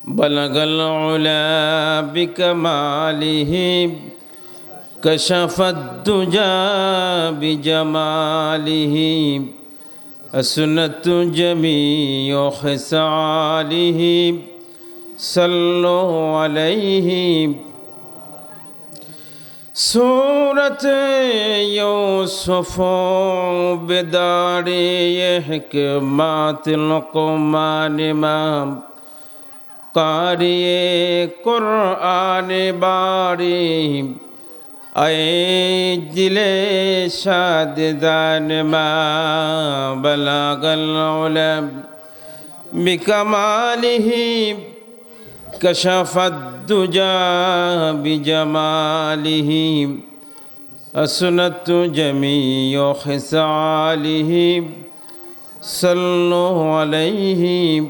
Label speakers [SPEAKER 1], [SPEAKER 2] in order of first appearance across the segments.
[SPEAKER 1] بلغ العلا بكماله كشف الدجى بجماله حسنت جميع خصاله صلوا عليه سورة يوسف بدار حكمات القمان مام قاری قرآن باری اے دل شاد دان ما بلغ العلا بکمالہ کشف الدجى بجمالہ حسنت جمیع خصالہ صلوا علیہ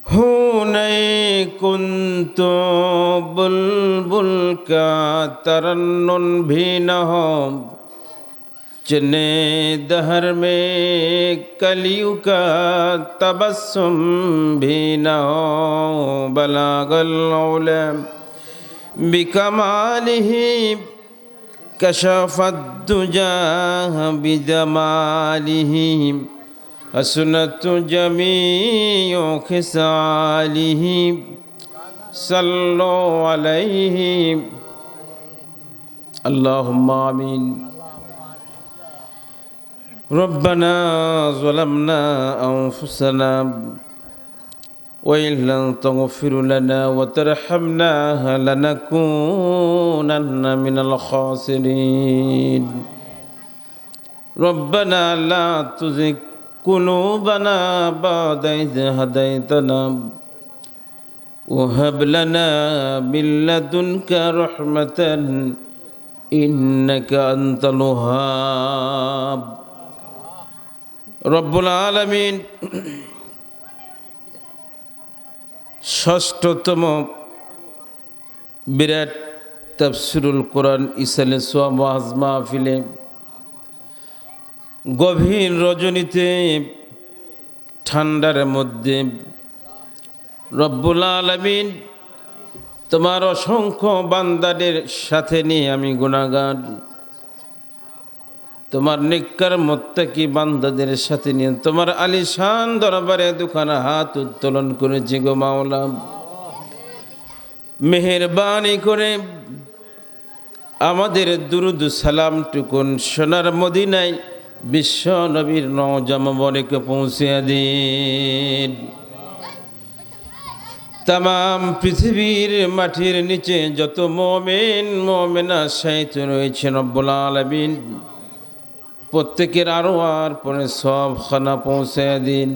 [SPEAKER 1] ہونئے کنت بلبل کا ترنن بھی نہ ہو چنے دہر میں کلیو کا تبسم بھی نہ ہو بلغ العلا بکمالہ کشف الدجى بجمالہ حسنت جمیع خصالہ صلوا علیہ اللہم آمین ربنا ظلمنا انفسنا وإن لم تغفر لنا وترحمنا لنكونن من الخاسرين ربنا لا تزغ قلوبنا بعد إذ هديتنا وهب لنا من لدنك رحمة إنك أنت الوهاب رب العالمين ষষ্ঠতম বিরাট তাফসীরুল কোরআন ইসালে সোয়া ওয়াজ মাহফিলে গভীর রজনীতে ঠান্ডার মধ্যে রব্বুল আলামিন তোমার অসংখ্য বান্দাদের সাথে নিয়ে আমি গুনাহগার তোমার নেককার মুত্তাকি বান্দাদের সাথে নিয়ে তোমার আলিশান দরবারে দুখানা হাত উত্তোলন করেছি গো মাওলা মেহেরবানি করে আমাদের দুরুদ সালাম টুকুন সোনার মদিনায় বিশ্ব নবীর নওজমবরকে পৌঁছে দিন তাম পৃথিবীর মাটির নিচে যত মুমিন মুমিনা শাহিদ রয়েছে রব্বুল আলামিন প্রত্যেকের আরওয়ার পরে সব খানা পৌঁছে দিন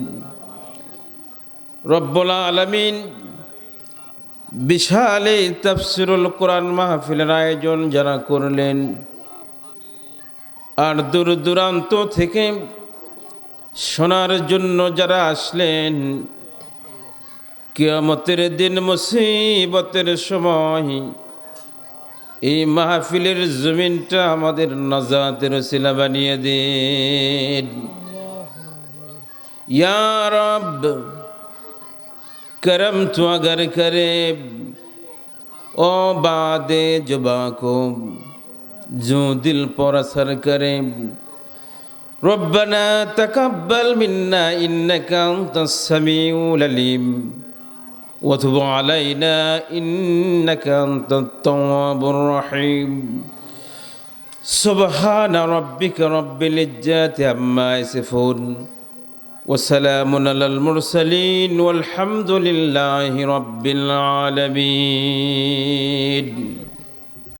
[SPEAKER 1] রব্বুল আলামিন বিশাল এই তাফসীরুল কোরআন মাহফিলের আয়োজন যারা করলেন আর দূর দূরান্ত থেকে শোনার জন্য যারা আসলেন কিয়ামতের দিন মুসিবতের সময় এই মাহফিলের জমিনটা আমাদের নাজাতের ওসিলা বানিয়ে দিন ইয়া রব करम तो अगर करे ओ बादे जुबा को जो दिल पर असर करे रब्बना तकब्बल मिन्ना इन्नका अंतस समीउल अलीम व तुब अलैना इन्नका अंतत तव्वाबुर रहीम सुब्हान रब्बिका रब्बिल इज्जति अम्मा यसिफून وسلام على المرسلين والحمد لله رب العالمين